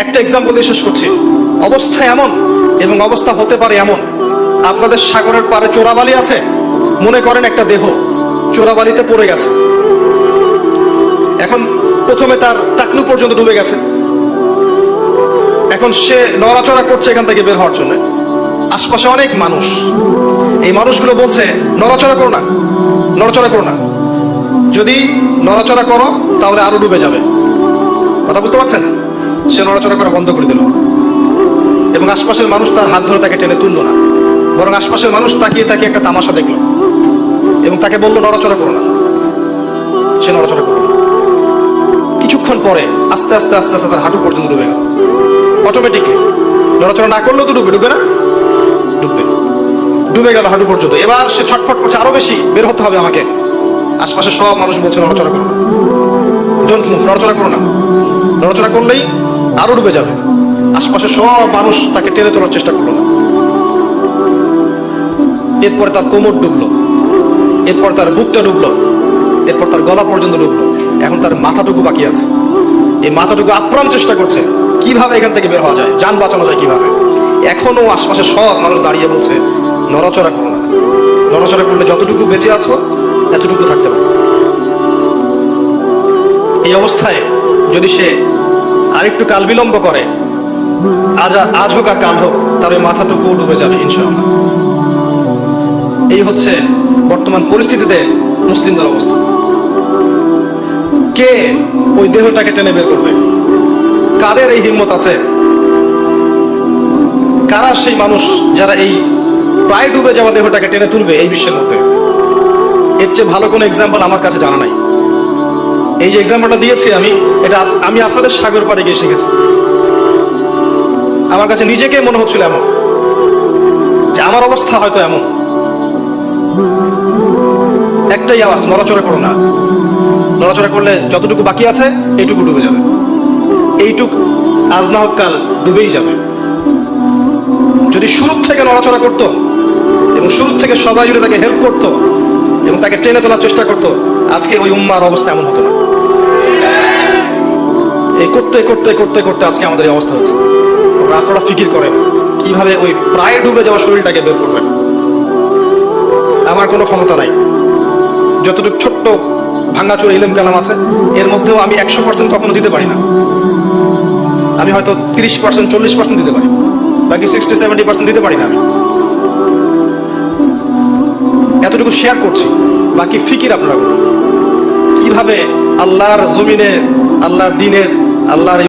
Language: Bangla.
একটা এক্সাম্পল দিয়ে শেষ করছি। অবস্থা এমন এবং অবস্থা হতে পারে এমন, আপনাদের সাগরের পাড়ে চোরাবালি আছে, মনে করেন একটা দেহ চোরাবালিতে পড়ে গেছে। এখন প্রথমে তার টাকনু পর্যন্ত ডুবে গেছে। এখন সে নড়াচড়া করছে এখান থেকে বের হওয়ার জন্য। আশপাশে অনেক মানুষ, এই মানুষগুলো বলছে নড়াচড়া করো না, নড়াচড়া করো না, যদি নড়াচড়া করো তাহলে আরো ডুবে যাবে। কথা বুঝতে পারছেন? সে নড়াচড়া করা বন্ধ করে দিল এবং আশপাশের মানুষ তার হাত ধরে তাকে টেনে তুললো না, বরং আশপাশের মানুষ তাকিয়ে তাকিয়ে একটা তামাশা দেখলো এবং তাকে বললো নড়াচড়া করো না। সে নড়াচড়া করলো। কিছুক্ষণ পরে আস্তে আস্তে আস্তে আস্তে তার হাঁটু পর্যন্ত ডুবে গেল। অটোমেটিকলি নড়াচড়া না করলেও তো ডুবে না? ডুবে গেল হাঁটু পর্যন্ত। এবার সে ছটফট করছে, আরো বেশি বের হতে হবে আমাকে। আশপাশে সব মানুষ বলছে নড়াচড়া করো না, ডোন্ট মুভ, নড়াচড়া করো না, নড়াচড়া করলেই আরো ডুবে যাবে। আশপাশে সব মানুষ তাকে টেনে তোলার চেষ্টা করলো না। এরপরে তার কোমর ডুবলো, এরপর তার বুকটা ডুবলো, এরপর তার গলা পর্যন্ত ডুবলো। এখন তার মাথাটুকু বাকি আছে। এই মাথাটুকু আপ্রাণ চেষ্টা করছে কিভাবে এখান থেকে বের হওয়া যায়, যান বাঁচানো যায় কিভাবে। এখনো আশপাশে সব মানুষ দাঁড়িয়ে বলছে নড়াচড়া করো না, নড়াচড়া করলে যতটুকু বেঁচে আছো এতটুকু থাকতে পারো। এই অবস্থায় যদি সে আরেকটু কাল বিলম্ব করে, আজ হোক আর কাল হোক, তার ওই মাথাটুকু ডুবে যাবে ইনশাআল্লাহ। এই হচ্ছে বর্তমান পরিস্থিতিতে মুসলিমদের অবস্থা। কে ওই দেহটাকে টেনে বের করবে? কাদের এই হিম্মত আছে? কারা সেই মানুষ যারা এই প্রায় ডুবে যাওয়া দেহটাকে টেনে তুলবে এই বিশ্বের মধ্যে? এর চেয়ে ভালো কোনো এক্সাম্পল আমার কাছে জানা নাই। এই যে এক্সাম্পলটা দিয়েছি এটা আমি আপনাদের সাগর পাড়ে গিয়ে শিখেছি। আমার কাছে নিজেকে মনে হচ্ছিল এমন যে আমার অবস্থা হয়তো এমন। একটাই আওয়াজ, নড়াচড়া করো না। নড়াচড়া করলে যতটুকু বাকি আছে এইটুকু ডুবে যাবে। এইটুকু আজ না হোক কাল ডুবেই যাবে। যদি শুরু থেকে নড়াচড়া করতো এবং শুরু থেকে সবাই যদি তাকে হেল্প করতো এবং তাকে টেনে তোলার চেষ্টা করতো, আজকে ওই উম্মার অবস্থা এমন হতো না। এই করতে করতে করতে করতে আজকে আমাদের এই অবস্থা হচ্ছে। আপনারা ফিকির করেন কিভাবে ওই প্রায় ডুবে যাওয়া শরীরটাকে বের করবেন। আমার কোনো ক্ষমতা নাই। যতটুকু ছোট্ট ভাঙ্গাচোরা ইলম কালাম আছে এর মধ্যেও আমি 100% কখনো দিতে পারি না। আমি হয়তো 30%, 40% দিতে পারি, বাকি 60-70% দিতে পারি না। আমি এতটুকু শেয়ার করছি, বাকি ফিকির আপনারা করুন কিভাবে আল্লাহর জমিনে, আল্লাহর দিনের, আল্লাহর